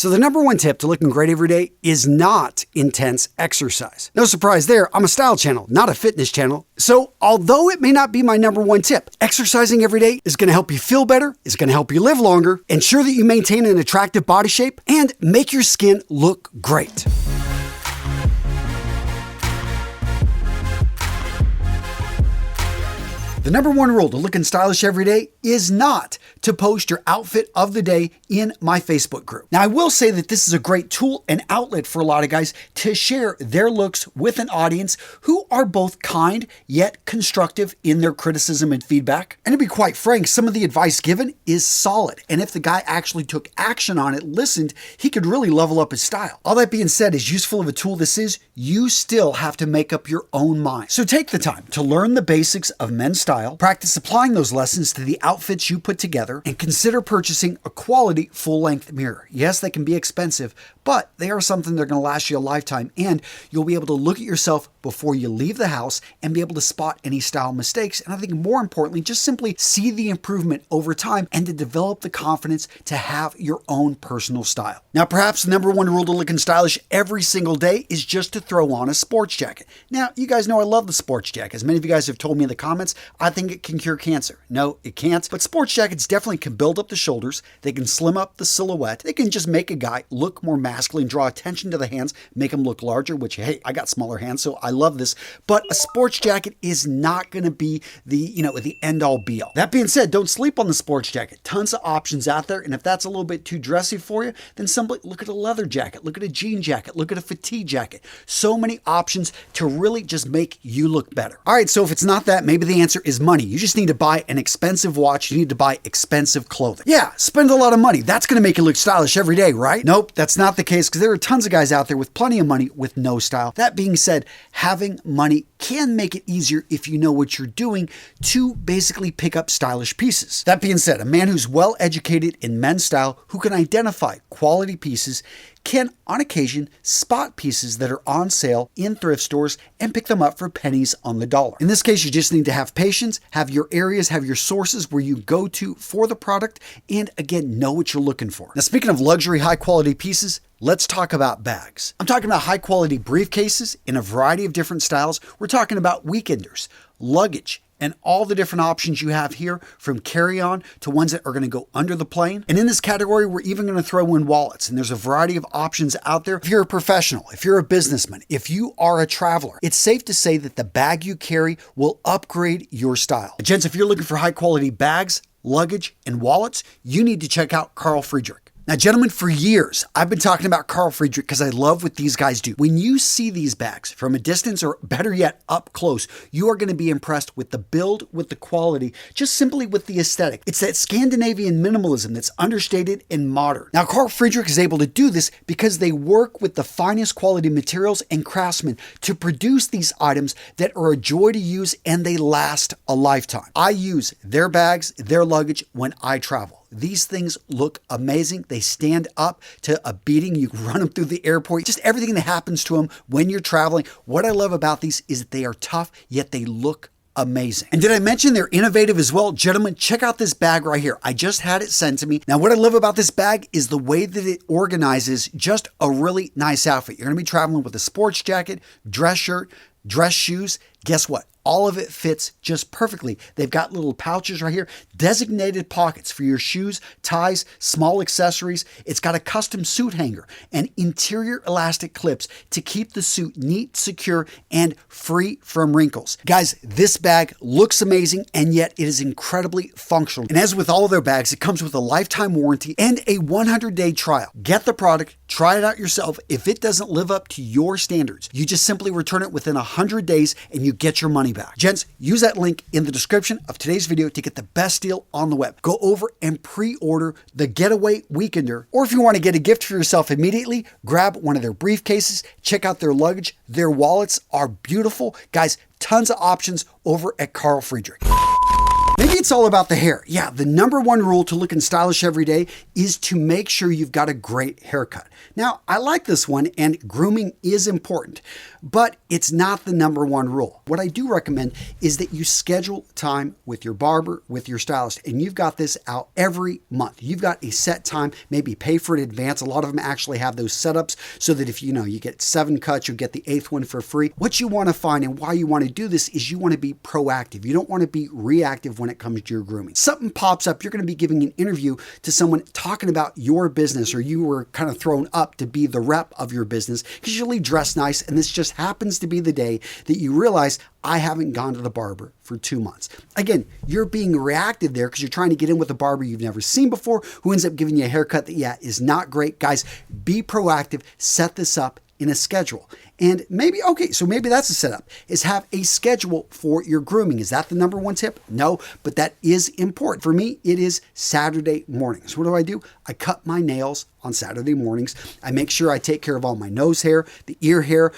So the number one tip to looking great every day is not intense exercise. No surprise there, I'm a style channel, not a fitness channel. So although it may not be my number one tip, exercising every day is going to help you feel better, is going to help you live longer, ensure that you maintain an attractive body shape, and make your skin look great. The number one rule to looking stylish every day is not to post your outfit of the day in my Facebook group. Now, I will say that this is a great tool and outlet for a lot of guys to share their looks with an audience who are both kind yet constructive in their criticism and feedback. And to be quite frank, some of the advice given is solid. And if the guy actually took action on it, listened, he could really level up his style. All that being said, as useful of a tool this is, you still have to make up your own mind. So take the time to learn the basics of men's style, practice applying those lessons to the outfits you put together, and consider purchasing a quality full-length mirror. Yes, they can be expensive, but they are something that are going to last you a lifetime, and you'll be able to look at yourself before you leave the house and be able to spot any style mistakes. And I think more importantly, just simply see the improvement over time and to develop the confidence to have your own personal style. Now, perhaps the number one rule to looking stylish every single day is just to throw on a sports jacket. Now, you guys know I love the sports jacket. As many of you guys have told me in the comments, I think it can cure cancer. No, it can't. But sports jackets definitely can build up the shoulders. They can slim up the silhouette. They can just make a guy look more masculine, draw attention to the hands, make them look larger, which, hey, I got smaller hands, so I love this. But a sports jacket is not going to be the end all be all. That being said, don't sleep on the sports jacket. Tons of options out there. And if that's a little bit too dressy for you, then simply look at a leather jacket, look at a jean jacket, look at a fatigue jacket. So many options to really just make you look better. All right, so if it's not that, maybe the answer is money. You just need to buy an expensive watch. You need to buy expensive clothing. Yeah, spend a lot of money. That's going to make you look stylish every day, right? Nope, that's not the case, because there are tons of guys out there with plenty of money with no style. That being said, having money can make it easier if you know what you're doing to basically pick up stylish pieces. That being said, a man who's well educated in men's style, who can identify quality pieces, can on occasion spot pieces that are on sale in thrift stores and pick them up for pennies on the dollar. In this case, you just need to have patience, have your areas, have your sources where you go to for the product, and again, know what you're looking for. Now, speaking of luxury, high quality pieces, let's talk about bags. I'm talking about high quality briefcases in a variety of different styles. We're talking about weekenders, luggage, and all the different options you have here, from carry-on to ones that are going to go under the plane. And in this category, we're even going to throw in wallets. And there's a variety of options out there. If you're a professional, if you're a businessman, if you are a traveler, it's safe to say that the bag you carry will upgrade your style. Gents, if you're looking for high-quality bags, luggage, and wallets, you need to check out Carl Friedrich. Now, gentlemen, for years, I've been talking about Carl Friedrich because I love what these guys do. When you see these bags from a distance, or better yet, up close, you are going to be impressed with the build, with the quality, just simply with the aesthetic. It's that Scandinavian minimalism that's understated and modern. Now, Carl Friedrich is able to do this because they work with the finest quality materials and craftsmen to produce these items that are a joy to use, and they last a lifetime. I use their bags, their luggage when I travel. These things look amazing. They stand up to a beating. You run them through the airport. Just everything that happens to them when you're traveling. What I love about these is that they are tough, yet they look amazing. And did I mention they're innovative as well? Gentlemen, check out this bag right here. I just had it sent to me. Now, what I love about this bag is the way that it organizes just a really nice outfit. You're going to be traveling with a sports jacket, dress shirt, dress shoes. Guess what? All of it fits just perfectly. They've got little pouches right here, designated pockets for your shoes, ties, small accessories. It's got a custom suit hanger and interior elastic clips to keep the suit neat, secure, and free from wrinkles. Guys, this bag looks amazing, and yet it is incredibly functional. And as with all of their bags, it comes with a lifetime warranty and a 100-day trial. Get the product, try it out yourself. If it doesn't live up to your standards, you just simply return it within 100 days and you get your money back. Gents, use that link in the description of today's video to get the best deal on the web. Go over and pre-order the Getaway Weekender, or if you want to get a gift for yourself immediately, grab one of their briefcases, check out their luggage. Their wallets are beautiful. Guys, tons of options over at Carl Friedrich. Maybe it's all about the hair. Yeah, the number one rule to looking stylish every day is to make sure you've got a great haircut. Now, I like this one, and grooming is important, but it's not the number one rule. What I do recommend is that you schedule time with your barber, with your stylist, and you've got this out every month. You've got a set time, maybe pay for it in advance. A lot of them actually have those setups so that if you get 7 cuts, you'll get the 8th one for free. What you want to find and why you want to do this is you want to be proactive. You don't want to be reactive when it comes to your grooming. Something pops up, you're going to be giving an interview to someone talking about your business, or you were kind of thrown up to be the rep of your business because you usually dress nice, and this just happens to be the day that you realize, I haven't gone to the barber for 2 months. Again, you're being reactive there because you're trying to get in with a barber you've never seen before who ends up giving you a haircut that, is not great. Guys, be proactive, set this up in a schedule. And maybe that's a setup, is have a schedule for your grooming. Is that the number one tip? No, but that is important. For me, it is Saturday mornings. What do? I cut my nails on Saturday mornings. I make sure I take care of all my nose hair, the ear hair,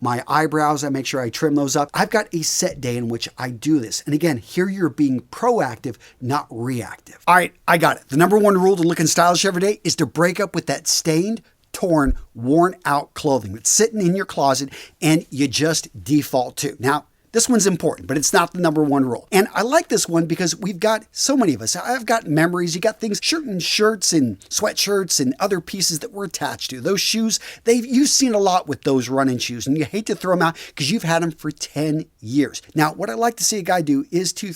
my eyebrows. I make sure I trim those up. I've got a set day in which I do this. And again, here you're being proactive, not reactive. All right, I got it. The number one rule to looking stylish every day is to break up with that stained, torn, worn out clothing that's sitting in your closet and you just default to. Now, this one's important, but it's not the number one rule. And I like this one because we've got so many of us. I've got memories. You got things, certain shirts and sweatshirts and other pieces that we're attached to. Those shoes, you've seen a lot with those running shoes, and you hate to throw them out because you've had them for 10 years. Now, what I like to see a guy do is to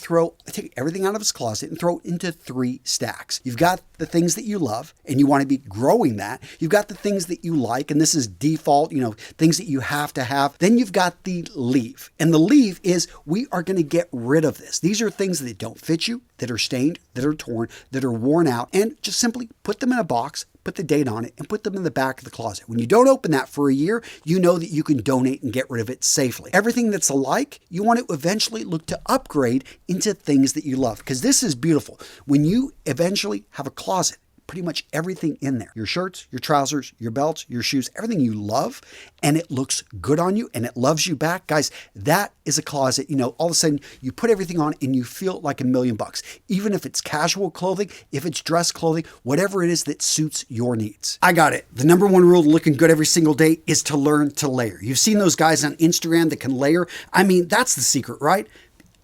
take everything out of his closet and throw it into 3 stacks. You've got the things that you love, and you want to be growing that. You've got the things that you like, and this is default, things that you have to have. Then you've got the leave. And the leave is we are going to get rid of this. These are things that don't fit you, that are stained, that are torn, that are worn out, and just simply put them in a box, put the date on it, and put them in the back of the closet. When you don't open that for a year, you know that you can donate and get rid of it safely. Everything that's alike, you want to eventually look to upgrade into things that you love, because this is beautiful. When you eventually have a closet, pretty much everything in there, your shirts, your trousers, your belts, your shoes, everything you love, and it looks good on you and it loves you back. Guys, that is a closet. All of a sudden you put everything on and you feel like $1,000,000. Even if it's casual clothing, if it's dress clothing, whatever it is that suits your needs. I got it. The number one rule to looking good every single day is to learn to layer. You've seen those guys on Instagram that can layer. That's the secret, right?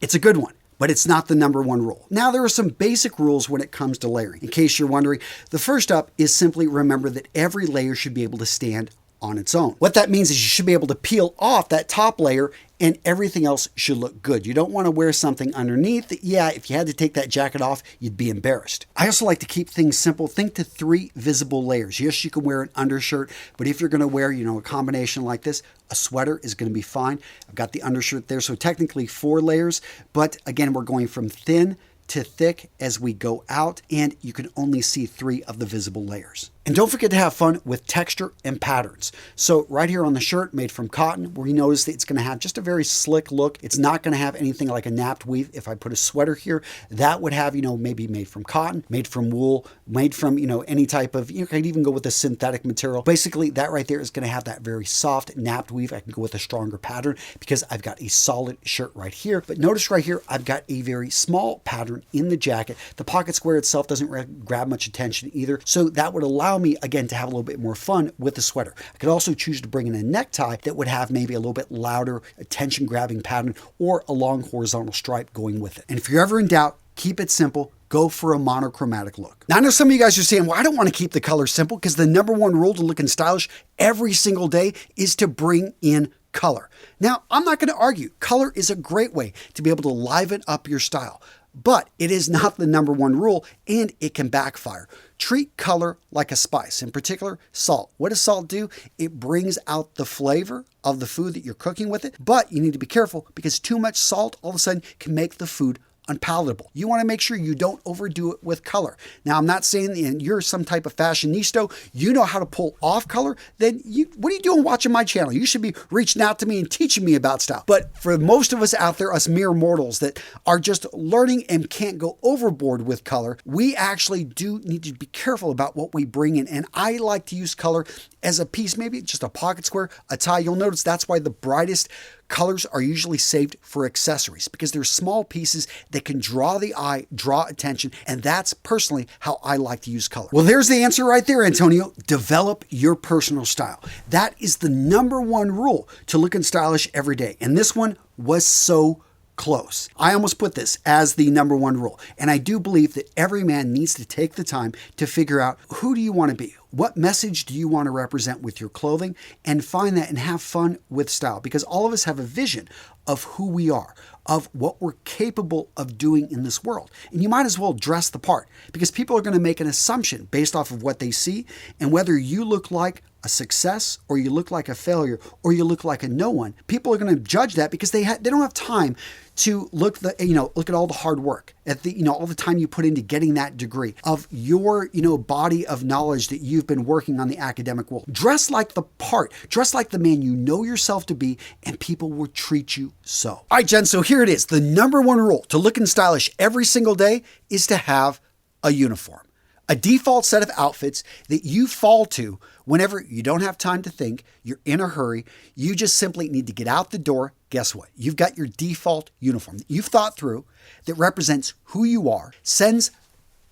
It's a good one, but it's not the number one rule. Now, there are some basic rules when it comes to layering. In case you're wondering, the first up is simply remember that every layer should be able to stand on its own. What that means is you should be able to peel off that top layer and everything else should look good. You don't want to wear something underneath that, if you had to take that jacket off, you'd be embarrassed. I also like to keep things simple. Think to 3 visible layers. Yes, you can wear an undershirt, but if you're going to wear, a combination like this, a sweater is going to be fine. I've got the undershirt there, so technically 4 layers, but again, we're going from thin to thick as we go out, and you can only see 3 of the visible layers. And don't forget to have fun with texture and patterns. So right here on the shirt, made from cotton, where you notice that it's going to have just a very slick look. It's not going to have anything like a napped weave. If I put a sweater here, that would have, maybe made from cotton, made from wool, made from, any type of, you could even go with a synthetic material. Basically, that right there is going to have that very soft napped weave. I can go with a stronger pattern because I've got a solid shirt right here. But notice right here, I've got a very small pattern in the jacket. The pocket square itself doesn't grab much attention either. So that would allow me, again, to have a little bit more fun with the sweater. I could also choose to bring in a necktie that would have maybe a little bit louder attention-grabbing pattern or a long horizontal stripe going with it. And if you're ever in doubt, keep it simple. Go for a monochromatic look. Now, I know some of you guys are saying, well, I don't want to keep the color simple, because the number one rule to looking stylish every single day is to bring in color. Now, I'm not going to argue. Color is a great way to be able to liven up your style. But it is not the number one rule, and it can backfire. Treat color like a spice, in particular salt. What does salt do? It brings out the flavor of the food that you're cooking with it, but you need to be careful because too much salt all of a sudden can make the food unpalatable. You want to make sure you don't overdo it with color. Now, I'm not saying that you're some type of fashionista, you know how to pull off color, then what are you doing watching my channel? You should be reaching out to me and teaching me about style. But for most of us out there, us mere mortals that are just learning and can't go overboard with color, we actually do need to be careful about what we bring in. And I like to use color as a piece, maybe just a pocket square, a tie. You'll notice that's why the brightest colors are usually saved for accessories because they're small pieces that can draw the eye, draw attention, and that's personally how I like to use color. Well, there's the answer right there, Antonio. Develop your personal style. That is the number one rule to looking stylish every day. And this one was so close. I almost put this as the number one rule. And I do believe that every man needs to take the time to figure out, who do you want to be? What message do you want to represent with your clothing? And find that and have fun with style, because all of us have a vision of who we are, of what we're capable of doing in this world. And you might as well dress the part, because people are going to make an assumption based off of what they see, and whether you look like a success or you look like a failure or you look like a no one, people are going to judge that because they don't have time to look at all the hard work, at the all the time you put into getting that degree, of your body of knowledge that you've been working on the academic world. Dress like the part, dress like the man you know yourself to be, and people will treat you so. All right, Jen, so here it is. The number one rule to looking stylish every single day is to have a uniform. A default set of outfits that you fall to whenever you don't have time to think, you're in a hurry, you just simply need to get out the door. Guess what? You've got your default uniform that you've thought through, that represents who you are, sends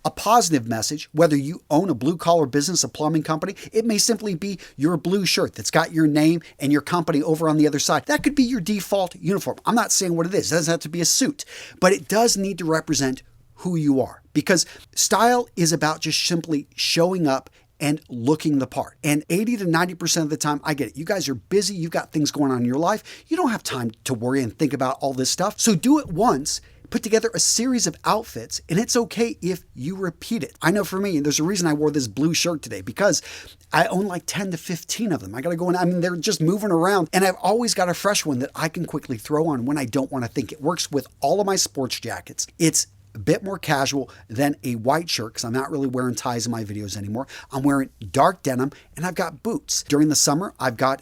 a positive message, whether you own a blue-collar business, a plumbing company. It may simply be your blue shirt that's got your name and your company over on the other side. That could be your default uniform. I'm not saying what it is. It doesn't have to be a suit, but it does need to represent who you are, because style is about just simply showing up and looking the part. And 80 to 90% of the time, I get it. You guys are busy. You've got things going on in your life. You don't have time to worry and think about all this stuff. So do it once. Put together a series of outfits, and it's okay if you repeat it. I know for me, there's a reason I wore this blue shirt today, because I own like 10 to 15 of them. I got to go in, they're just moving around, and I've always got a fresh one that I can quickly throw on when I don't want to think. It works with all of my sports jackets. It's a bit more casual than a white shirt, because I'm not really wearing ties in my videos anymore. I'm wearing dark denim, and I've got boots. During the summer, I've got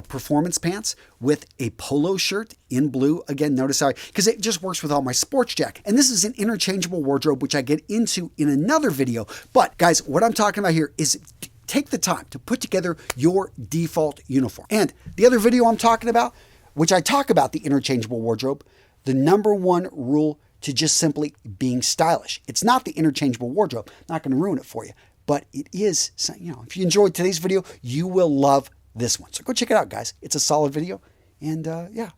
performance pants with a polo shirt in blue. Again, notice how, because it just works with all my sports jacket. And this is an interchangeable wardrobe, which I get into in another video. But guys, what I'm talking about here is take the time to put together your default uniform. And the other video I'm talking about, which I talk about the interchangeable wardrobe, the number one rule to just simply being stylish. It's not the interchangeable wardrobe. I'm not going to ruin it for you, but it is, if you enjoyed today's video, you will love this one. So go check it out, guys. It's a solid video. And yeah,